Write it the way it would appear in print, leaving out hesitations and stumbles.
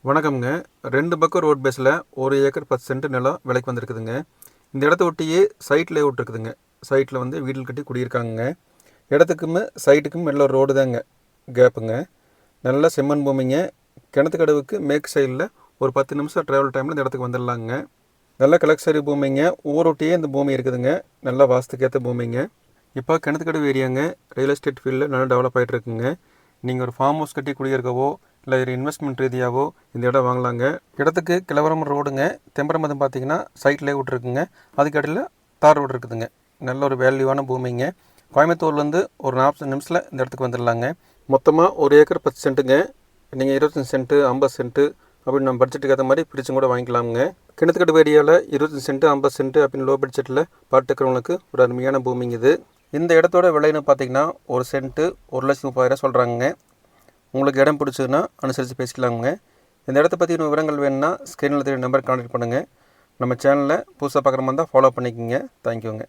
வணக்கம்ங்க. 2 பக்கம் ரோட் பேஸில் 1 ஏக்கர் 10 சென்ட் நிலம் விலைக்கு வந்திருக்குதுங்க. இந்த இடத்த ஒட்டியே சைட் லேஅவுட் இருக்குதுங்க. சைட்டில் வந்து வீடு கட்டி குடியிருக்காங்க. இடத்துக்கும் சைட்டுக்கும் நல்ல ஒரு ரோடு தாங்க கேப்புங்க. நல்ல செம்மண் பூமிங்க. கிணத்து கடவுக்கு மேற்கு சைடில் ஒரு 10 நிமிஷம் ட்ராவல் டைமில் இந்த இடத்துக்கு வந்துடலாங்க. நல்ல கலெக்சரி பூமிங்க. ஊரொட்டியே இந்த பூமி இருக்குதுங்க. நல்ல வாஸ்துக்கேற்ற பூமிங்க. இப்போ கிணத்துக்கடவு ஏரியாங்க ரியல் எஸ்டேட் ஃபீல்டில் நல்லா டெவலப் ஆகிட்டு இருக்குங்க. நீங்கள் ஒரு ஃபார்ம் ஹவுஸ் கட்டி குடியிருக்கவோ இல்லை ஒரு இன்வெஸ்ட்மெண்ட் ரீதியாகவோ இந்த இடம் வாங்கலாங்க. இடத்துக்கு கிளவரம் ரோடுங்க. தெம்பரமதம் பார்த்தீங்கன்னா சைட்லேயே விட்டுருக்குங்க. அதுக்கு இடையில தார் ரோடு இருக்குதுங்க. நல்ல ஒரு வேல்யூவான பூமிங்க. கோயம்புத்தூர்லேருந்து ஒரு 40 நிமிஷத்தில் இந்த இடத்துக்கு வந்துடலாங்க. மொத்தமாக 1 ஏக்கர் 10 சென்ட்டுங்க. நீங்கள் 25 சென்ட்டு 50 சென்ட்டு அப்படின்னு நம்ம பட்ஜெட்டுக்கு ஏற்ற மாதிரி பிரிச்சும் கூட வாங்கிக்கலாமுங்க. கிணத்துக்கடவு ஏரியாவில் 25 சென்ட்டு 50 சென்ட்டு அப்படின்னு லோ பட்ஜெட்டில் பார்த்துக்கிறவங்களுக்கு ஒரு அருமையான பூமிங்க இது. இந்த இடத்தோட விலைன்னு பார்த்தீங்கன்னா ஒரு சென்ட்டு 1,30,000 சொல்கிறாங்க. உங்களுக்கு இடம் பிடிச்சதுன்னா அனுசரித்து பேசிக்கலாமுங்க. இந்த இடத்த பற்றின விவரங்கள் வேணும்னா ஸ்க்ரீனில் தெரிய நம்பர் கான்டாக்ட் பண்ணுங்கள். நம்ம சேனலில் புதுசாக பார்க்குற மாதிரி தான் ஃபாலோ பண்ணிக்கோங்க. தேங்க்யூங்க.